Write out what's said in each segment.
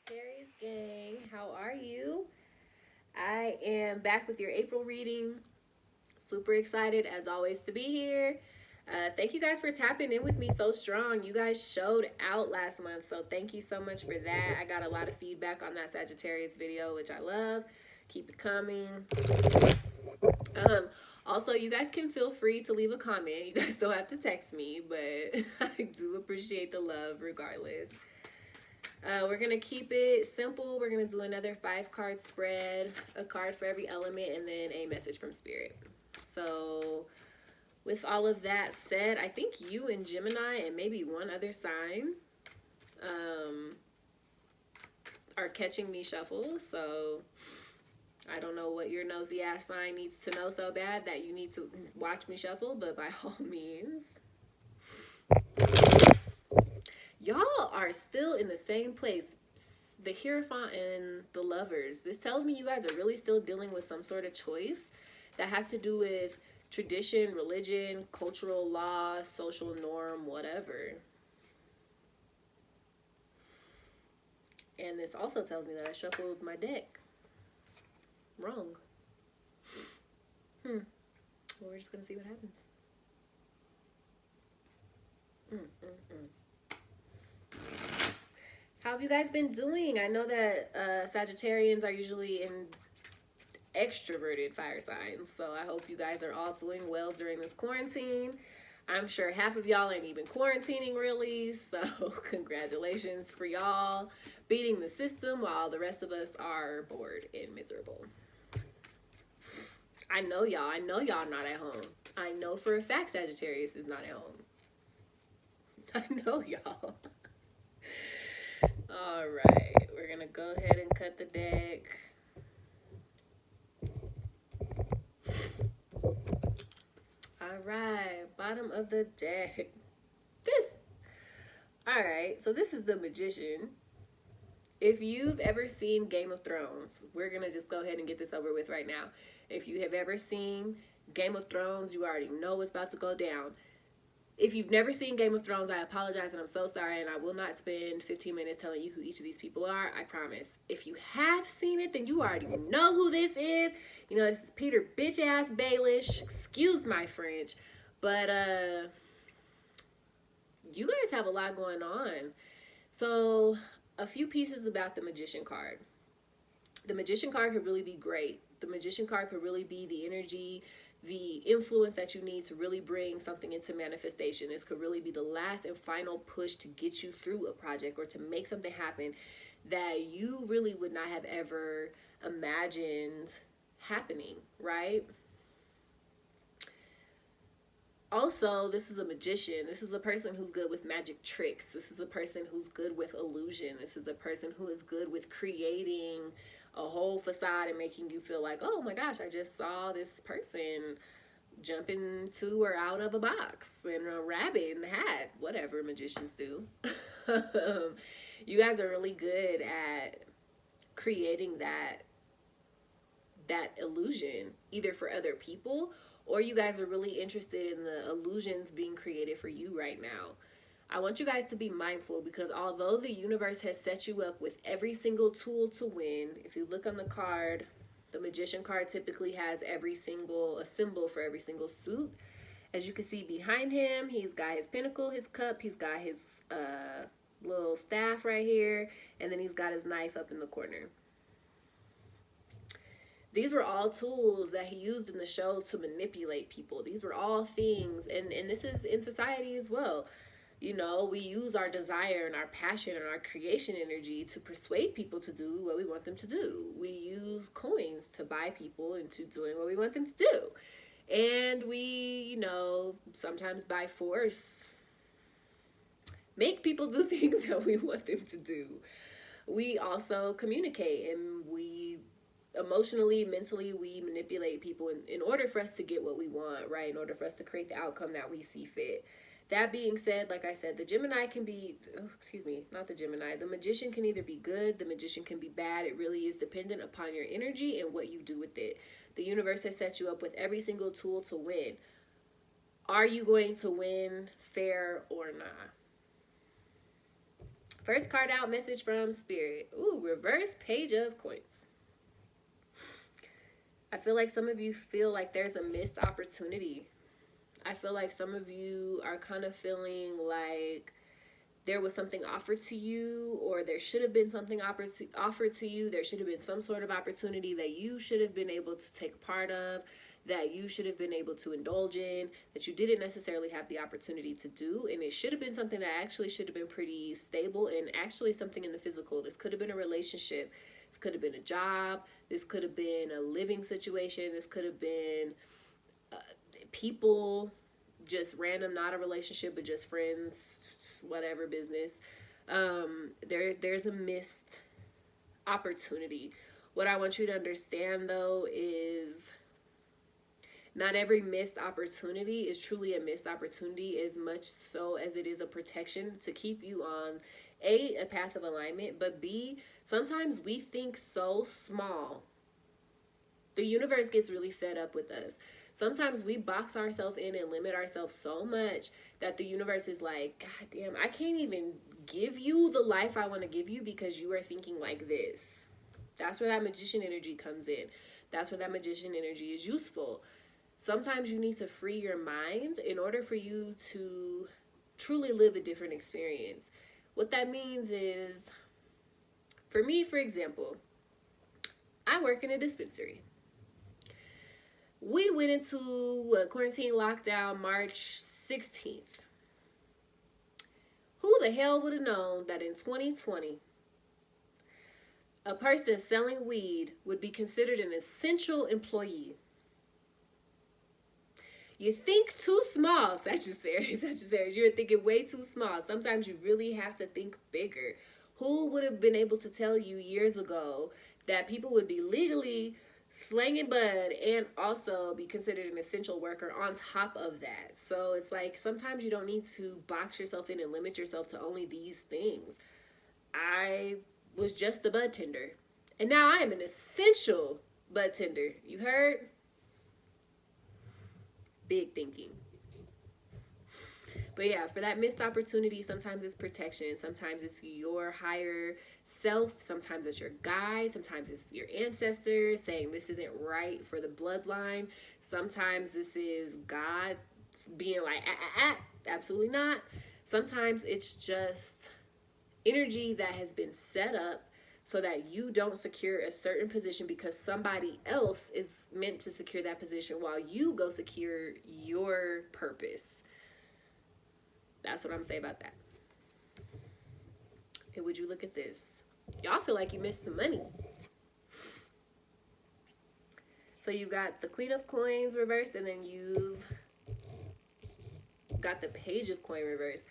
Sagittarius gang, how are you? I am back with your April reading. Super excited as always to be here. Thank you guys for tapping in with me so strong. You guys showed out last month, so thank you so much for that. I got a lot of feedback on that Sagittarius video, which I love. Keep it coming. Um, Also, you guys can feel free to leave a comment. You guys don't have to text me, but I do appreciate the love regardless. We're going to keep it simple. We're going to do another 5 card spread, a card for every element, and then a message from spirit. So, with all of that said, I think you and Gemini and maybe one other sign um, are catching me shuffle. So, I don't know what your nosy ass sign needs to know so bad that you need to watch me shuffle, but by all means, y'all are still in the same place. The Hierophant and the Lovers. This tells me you guys are really still dealing with some sort of choice that has to do with tradition, religion, cultural law, social norm, whatever. And this also tells me that I shuffled my deck wrong. Well, we're just going to see what happens. How have you guys been doing? I know that Sagittarians are usually in extroverted fire signs, so I hope you guys are all doing well during this quarantine. I'm sure half of y'all ain't even quarantining really, so congratulations for y'all beating the system while the rest of us are bored and miserable. I know y'all not at home. I know for a fact Sagittarius is not at home. I know y'all. All right, we're gonna go ahead and cut the deck. All right, bottom of the deck. All right, so this is the Magician. If you've ever seen Game of Thrones, we're gonna just go ahead and get this over with right now. If you have ever seen Game of Thrones, you already know what's about to go down. If you've never seen Game of Thrones, I apologize and I'm so sorry, and I will not spend 15 minutes telling you who each of these people are, I promise. If you have seen it, then you already know who this is. You know, this is Peter bitch-ass Baelish. Excuse my French. But, you guys have a lot going on. So, a few pieces about the Magician card. The Magician card could really be great. The Magician card could really be the energy, the influence that you need to really bring something into manifestation. This could really be the last and final push to get you through a project or to make something happen that you really would not have ever imagined happening, right? Also, this is a magician. This is a person who's good with magic tricks. This is a person who's good with illusion. This is a person who is good with creating a whole facade and making you feel like, oh my gosh, I just saw this person jump into or out of a box and a rabbit in the hat, whatever magicians do. You guys are really good at creating that illusion, either for other people, or you guys are really interested in the illusions being created for you right now. I want you guys to be mindful because although the universe has set you up with every single tool to win, if you look on the card, the Magician card typically has a symbol for every single suit. As you can see behind him, he's got his pentacle, his cup, he's got his little staff right here, and then he's got his knife up in the corner. These were all tools that he used in the show to manipulate people. These were all things, and this is in society as well. You know, we use our desire and our passion and our creation energy to persuade people to do what we want them to do. We use coins to buy people into doing what we want them to do. And we, you know, sometimes by force make people do things that we want them to do. We also communicate and we emotionally, mentally, we manipulate people in order for us to get what we want, right? In order for us to create the outcome that we see fit. That being said, like I said, the Gemini can be, not the Gemini. The Magician can either be good, the Magician can be bad. It really is dependent upon your energy and what you do with it. The universe has set you up with every single tool to win. Are you going to win fair or not? First card out, message from Spirit. Ooh, reverse page of coins. I feel like some of you feel like there's a missed opportunity. I feel like some of you are kind of feeling like there was something offered to you, or there should have been something offered to you. There should have been some sort of opportunity that you should have been able to take part of, that you should have been able to indulge in, that you didn't necessarily have the opportunity to do. And it should have been something that actually should have been pretty stable, and actually something in the physical. This could have been a relationship. This could have been a job. This could have been a living situation. This could have been people, just random, not a relationship, but just friends, whatever business. There's a missed opportunity. What I want you to understand, though, is not every missed opportunity is truly a missed opportunity, as much so as it is a protection to keep you on a path of alignment, but B, sometimes we think so small. The universe gets really fed up with us. Sometimes we box ourselves in and limit ourselves so much that the universe is like, God damn, I can't even give you the life I want to give you because you are thinking like this. That's where that magician energy comes in. That's where that magician energy is useful. Sometimes you need to free your mind in order for you to truly live a different experience. What that means is, for me, for example, I work in a dispensary. We went into quarantine lockdown March 16th. Who the hell would have known that in 2020, a person selling weed would be considered an essential employee? You think too small, Sagittarius. You're thinking way too small. Sometimes you really have to think bigger. Who would have been able to tell you years ago that people would be legally slanging bud and also be considered an essential worker on top of that? So it's like, sometimes you don't need to box yourself in and limit yourself to only these things. I was just a bud tender, and now I am an essential bud tender. You heard? Big thinking. But yeah, for that missed opportunity, sometimes it's protection. Sometimes it's your higher self. Sometimes it's your guide. Sometimes it's your ancestors saying this isn't right for the bloodline. Sometimes this is God being like, absolutely not. Sometimes it's just energy that has been set up so that you don't secure a certain position because somebody else is meant to secure that position while you go secure your purpose. That's what I'm saying about that. And would you look at this? Y'all feel like you missed some money. So you got the Queen of Coins reversed, and then you've got the Page of Coin reversed.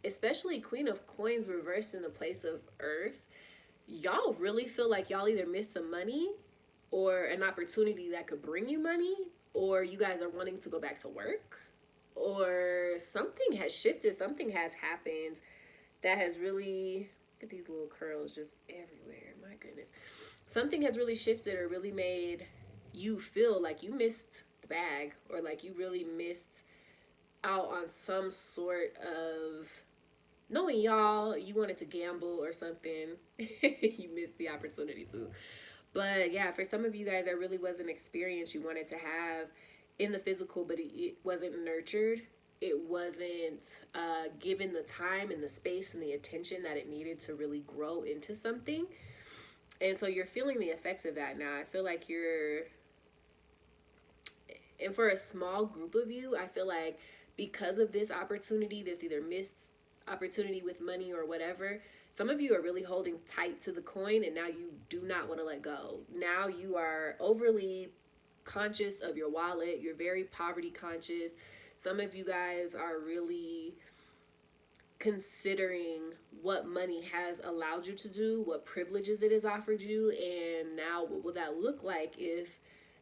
Especially Queen of Coins reversed in the place of Earth. Y'all really feel like y'all either missed some money or an opportunity that could bring you money, or you guys are wanting to go back to work, or something has shifted, something has happened that has really, look at these little curls just everywhere, my goodness. Something has really shifted or really made you feel like you missed the bag, or like you really missed out on some sort of, knowing y'all, you wanted to gamble or something. You missed the opportunity to. But yeah, for some of you guys, there really was an experience you wanted to have in the physical, but it wasn't nurtured. It wasn't given the time and the space and the attention that it needed to really grow into something. And so you're feeling the effects of that now. I feel like and for a small group of you, I feel like because of this opportunity, this either missed opportunity with money or whatever, some of you are really holding tight to the coin, and now you do not want to let go. Now you are overly conscious of your wallet. You're very poverty conscious. Some of you guys are really considering what money has allowed you to do, what privileges it has offered you, and now what will that look like if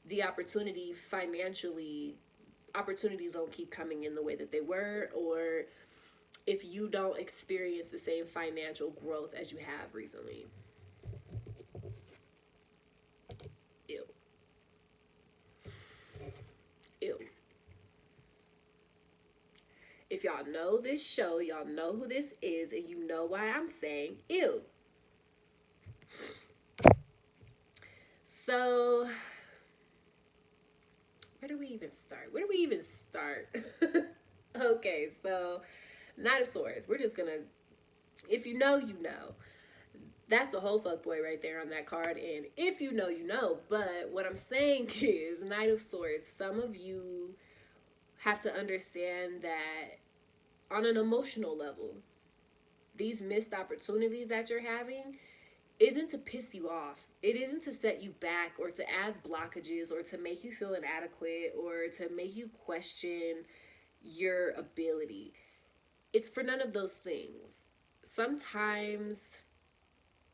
the opportunities don't keep coming in the way that they were, or if you don't experience the same financial growth as you have recently. Ew. If y'all know this show, y'all know who this is, and you know why I'm saying ew. So, where do we even start? Okay, so Knight of Swords. We're just gonna, if you know, you know. That's a whole fuckboy right there on that card. And if you know, you know. But what I'm saying is, Knight of Swords, some of you have to understand that on an emotional level, these missed opportunities that you're having isn't to piss you off. It isn't to set you back or to add blockages or to make you feel inadequate or to make you question your ability. It's for none of those things. Sometimes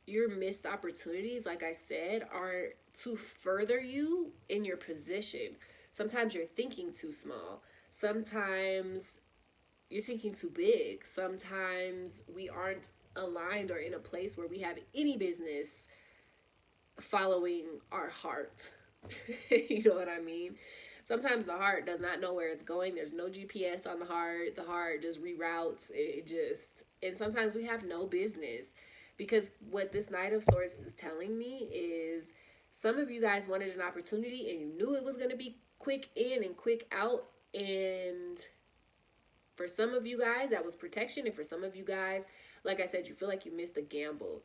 your missed opportunities, like I said, are to further you in your position. Sometimes you're thinking too small. Sometimes you're thinking too big. Sometimes we aren't aligned or in a place where we have any business following our heart. You know what I mean? Sometimes the heart does not know where it's going. There's no GPS on the heart. The heart just reroutes. And sometimes we have no business. Because what this Knight of Swords is telling me is some of you guys wanted an opportunity and you knew it was going to be quick in and quick out. And for some of you guys, that was protection. And for some of you guys, like I said, you feel like you missed a gamble.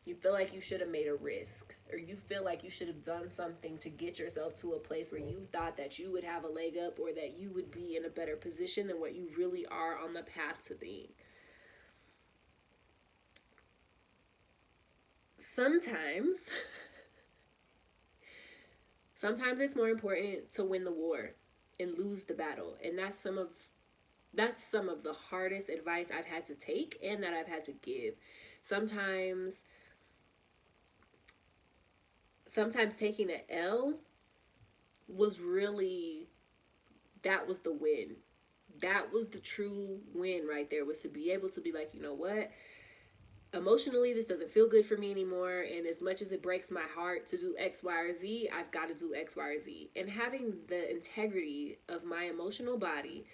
You feel like you should have made a risk, or you feel like you should have done something to get yourself to a place where you thought that you would have a leg up or that you would be in a better position than what you really are on the path to being. Sometimes it's more important to win the war and lose the battle. And that's some of the hardest advice I've had to take and that I've had to give. Sometimes taking an L was really, that was the win. That was the true win right there, was to be able to be like, you know what? Emotionally, this doesn't feel good for me anymore. And as much as it breaks my heart to do X, Y, or Z, I've got to do X, Y, or Z. And having the integrity of my emotional body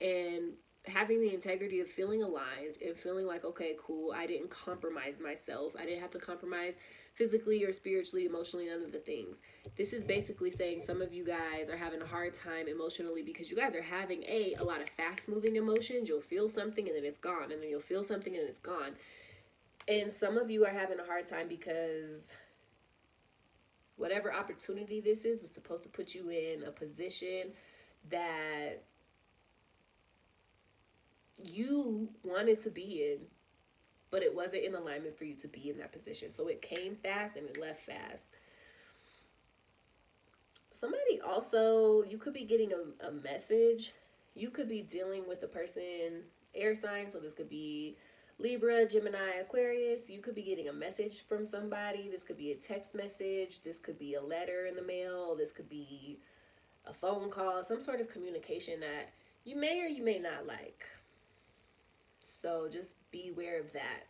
and having the integrity of feeling aligned and feeling like, okay, cool, I didn't compromise myself. I didn't have to compromise physically or spiritually, emotionally, none of the things. This is basically saying some of you guys are having a hard time emotionally because you guys are having a lot of fast moving emotions. You'll feel something and then it's gone, and then you'll feel something and it's gone. And some of you are having a hard time because whatever opportunity this is was supposed to put you in a position that you wanted to be in, but it wasn't in alignment for you to be in that position. So it came fast and it left fast. Somebody also, you could be getting a message. You could be dealing with a person, air sign. So this could be Libra, Gemini, Aquarius. You could be getting a message from somebody. This could be a text message. This could be a letter in the mail. This could be a phone call, some sort of communication that you may or you may not like. So just be aware of that.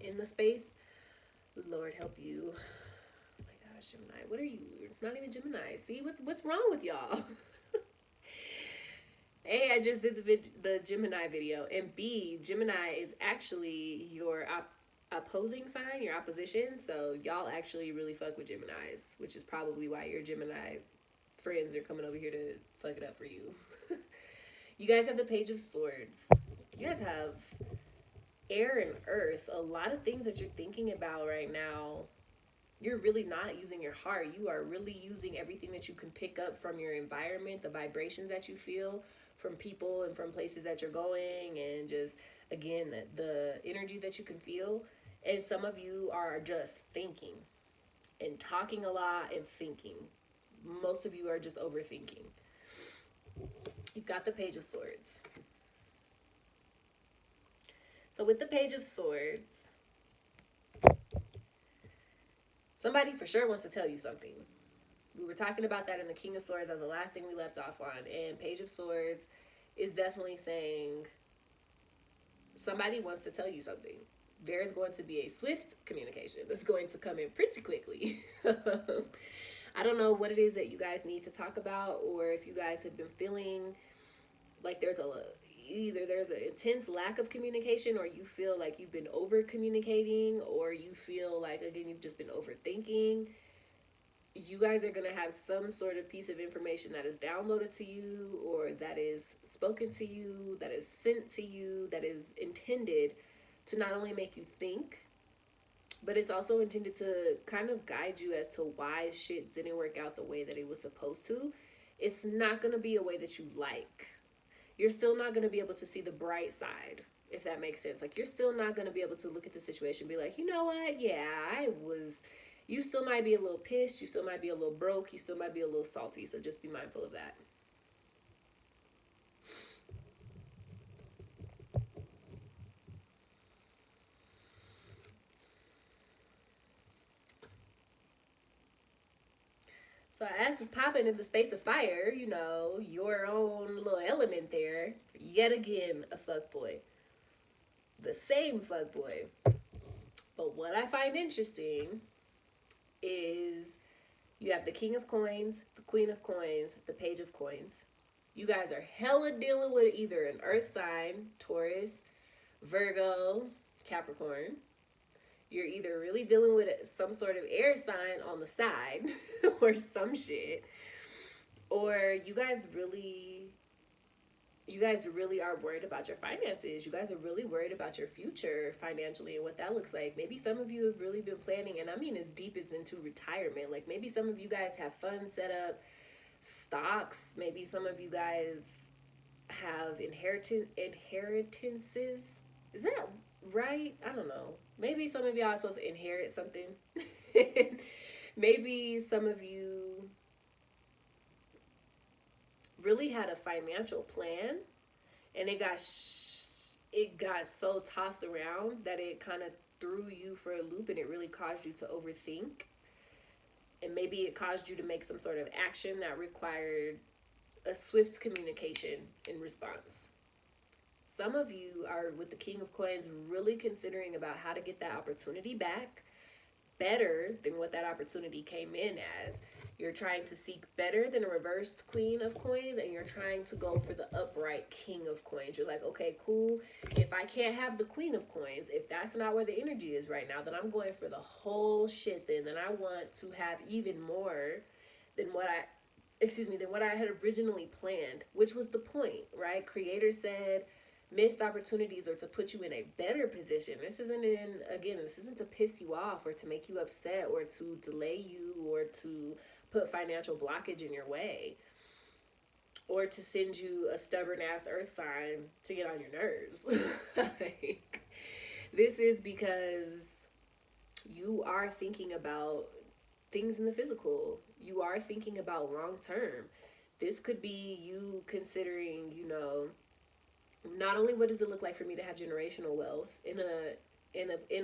In the space, Lord help you. Oh my gosh, Gemini. What are you? Not even Gemini. See, what's wrong with y'all? A, I just did the Gemini video. And B, Gemini is actually your opposing sign, your opposition. So y'all actually really fuck with Geminis, which is probably why your Gemini friends are coming over here to fuck it up for you. You guys have the Page of Swords. You guys have air and earth. A lot of things that you're thinking about right now, you're really not using your heart. You are really using everything that you can pick up from your environment, the vibrations that you feel from people and from places that you're going, and just, again, the energy that you can feel. And some of you are just thinking and talking a lot and thinking. Most of you are just overthinking. You've got the Page of Swords. So with the Page of Swords, somebody for sure wants to tell you something. We were talking about that in the King of Swords as the last thing we left off on. And Page of Swords is definitely saying somebody wants to tell you something. There is going to be a swift communication that's going to come in pretty quickly. I don't know what it is that you guys need to talk about, or if you guys have been feeling like either there's an intense lack of communication, or you feel like you've been over communicating, or you feel like, again, you've just been overthinking. You guys are going to have some sort of piece of information that is downloaded to you, or that is spoken to you, that is sent to you, that is intended to not only make you think, but it's also intended to kind of guide you as to why shit didn't work out the way that it was supposed to. It's not going to be a way that you like. You're still not going to be able to see the bright side, if that makes sense. Like, you're still not going to be able to look at the situation and be like, you know what? Yeah, you still might be a little pissed. You still might be a little broke. You still might be a little salty. So just be mindful of that. So as was popping in the space of fire, your own little element there, yet again, a fuckboy. The same fuckboy. But what I find interesting is you have the King of Coins, the Queen of Coins, the Page of Coins. You guys are hella dealing with either an earth sign, Taurus, Virgo, Capricorn. You're either really dealing with some sort of air sign on the side or some shit, or you guys really are worried about your finances. You guys are really worried about your future financially and what that looks like. Maybe some of you have really been planning, and I mean as deep as into retirement. Like, maybe some of you guys have funds set up, stocks. Maybe some of you guys have inheritances. Is that right? I don't know. Maybe some of y'all are supposed to inherit something. Maybe some of you really had a financial plan, and it got so tossed around that it kind of threw you for a loop, and it really caused you to overthink, and maybe it caused you to make some sort of action that required a swift communication in response. Some of you are, with the King of Coins, really considering about how to get that opportunity back better than what that opportunity came in as. You're trying to seek better than a reversed Queen of Coins, and you're trying to go for the upright King of Coins. You're like, okay, cool. If I can't have the Queen of Coins, if that's not where the energy is right now, then I'm going for the whole shit then. Then I want to have even more than what I had originally planned, which was the point, right? Creator said missed opportunities are to put you in a better position. This isn't to piss you off or to make you upset or to delay you or to put financial blockage in your way or to send you a stubborn ass earth sign to get on your nerves. Like, this is because you are thinking about things in the physical. You are thinking about long term. This could be you considering, not only what does it look like for me to have generational wealth in a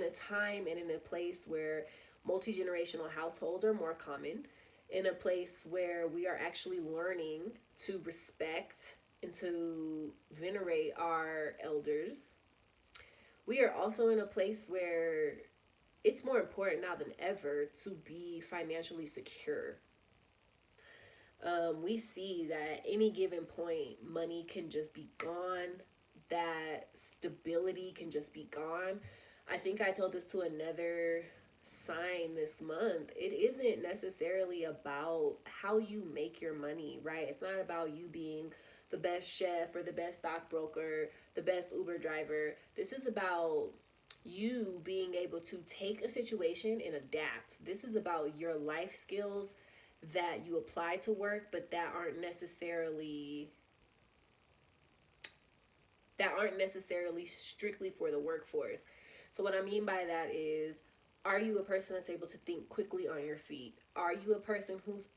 time and in a place where multi-generational households are more common, in a place where we are actually learning to respect and to venerate our elders. We are also in a place where it's more important now than ever to be financially secure. We see that at any given point, money can just be gone. That stability can just be gone. I think I told this to another sign this month. It isn't necessarily about how you make your money, right? It's not about you being the best chef or the best stockbroker, the best Uber driver. This is about you being able to take a situation and adapt. This is about your life skills that you apply to work, but that aren't necessarily strictly for the workforce. So what I mean by that is, are you a person that's able to think quickly on your feet? Are you a person who's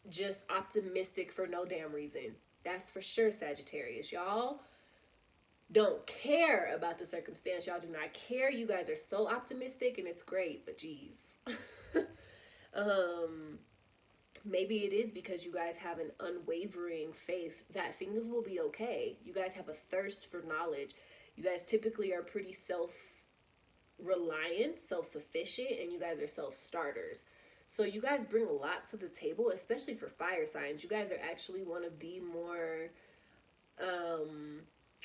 just optimistic for no damn reason? That's for sure Sagittarius. Y'all don't care about the circumstance. Y'all do not care. You guys are so optimistic and it's great, but geez. Maybe it is because you guys have an unwavering faith that things will be okay. You guys have a thirst for knowledge. You guys typically are pretty self-reliant, self-sufficient, and you guys are self-starters. So you guys bring a lot to the table, especially for fire signs. You guys are actually one of the more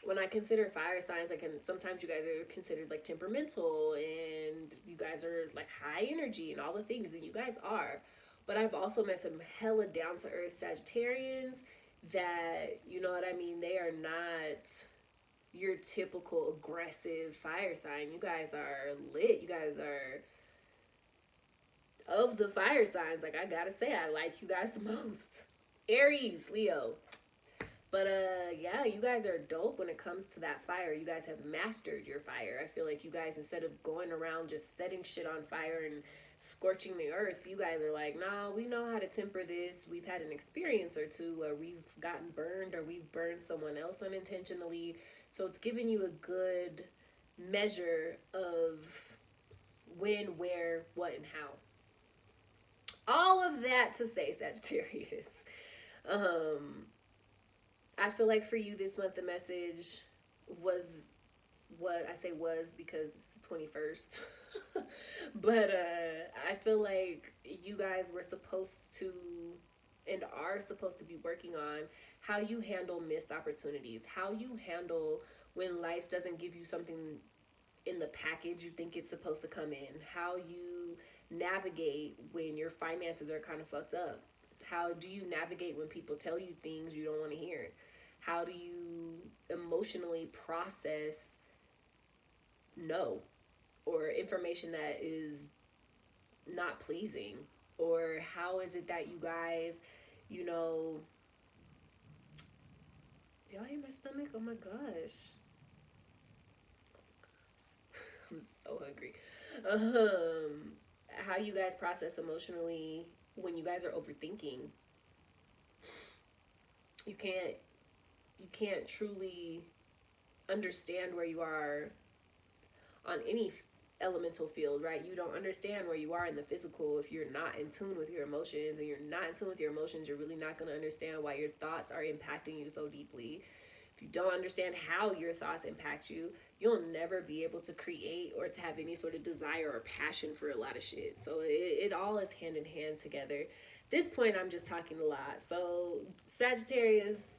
When I consider fire signs, I can sometimes you guys are considered like temperamental and you guys are like high energy and all the things, and you guys are. But I've also met some hella down to earth Sagittarians that, you know what I mean, they are not your typical aggressive fire sign. You guys are lit. You guys are of the fire signs. Like, I gotta say, I like you guys the most. Aries, Leo. But yeah, you guys are dope when it comes to that fire. You guys have mastered your fire. I feel like you guys, instead of going around just setting shit on fire and scorching the earth, you guys are like, nah, we know how to temper this. We've had an experience or two where we've gotten burned or we've burned someone else unintentionally. So it's giving you a good measure of when, where, what, and how. All of that to say, Sagittarius. I feel like for you this month, the message was what I say was because it's the 21st. But I feel like you guys were supposed to and are supposed to be working on how you handle missed opportunities, how you handle when life doesn't give you something in the package you think it's supposed to come in, how you navigate when your finances are kind of fucked up. How do you navigate when people tell you things you don't want to hear? How do you emotionally process no or information that is not pleasing? Or how is it that you guys, you know, y'all hear my stomach? Oh my gosh. I'm so hungry. How you guys process emotionally when you guys are overthinking. You can't truly understand where you are on any elemental field, right? You don't understand where you are in the physical if you're not in tune with your emotions, and you're not in tune with your emotions, you're really not going to understand why your thoughts are impacting you so deeply. If you don't understand how your thoughts impact you, you'll never be able to create or to have any sort of desire or passion for a lot of shit. So it all is hand in hand together. This point, I'm just talking a lot. So Sagittarius,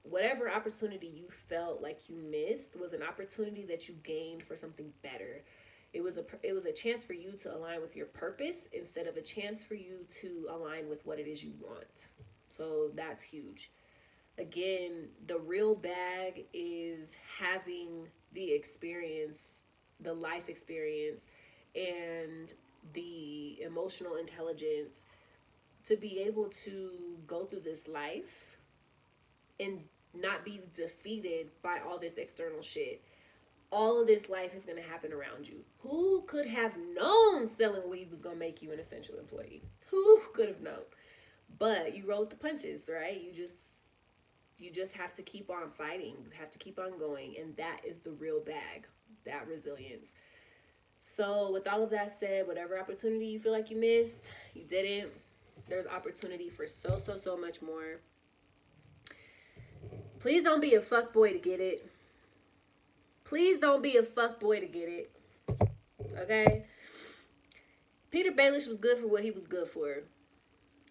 whatever opportunity you felt like you missed was an opportunity that you gained for something better. It was a chance for you to align with your purpose instead of a chance for you to align with what it is you want. So that's huge. Again, the real bag is having the experience, the life experience, and the emotional intelligence to be able to go through this life and not be defeated by all this external shit. All of this life is going to happen around you. Who could have known selling weed was going to make you an essential employee? Who could have known? But you roll with the punches, right? You just have to keep on fighting. You have to keep on going, and that is the real bag, that resilience. So with all of that said, whatever opportunity you feel like you missed, you didn't. There's opportunity for so much more. Please don't be a fuckboy to get it. Please don't be a fuckboy to get it. Okay? Peter Baelish was good for what he was good for.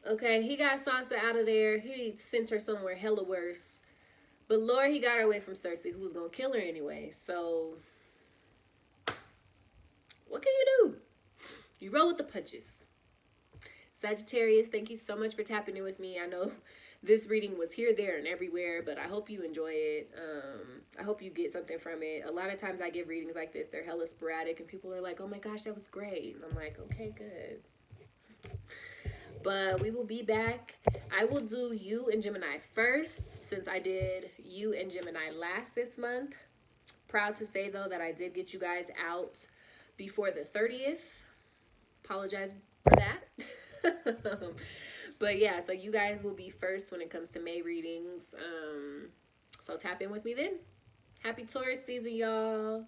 Okay? He got Sansa out of there. He sent her somewhere hella worse. But Lord, he got her away from Cersei, who was going to kill her anyway. So, what can you do? You roll with the punches. Sagittarius, thank you so much for tapping in with me. I know this reading was here, there, and everywhere, but I hope you enjoy it. I hope you get something from it. A lot of times I give readings like this. They're hella sporadic, and people are like, oh my gosh, that was great. And I'm like, okay, good. But we will be back. I will do you and Gemini first, since I did you and Gemini last this month. Proud to say, though, that I did get you guys out before the 30th. Apologize for that. But yeah, so you guys will be first when it comes to May readings. So tap in with me then. Happy Taurus season, y'all.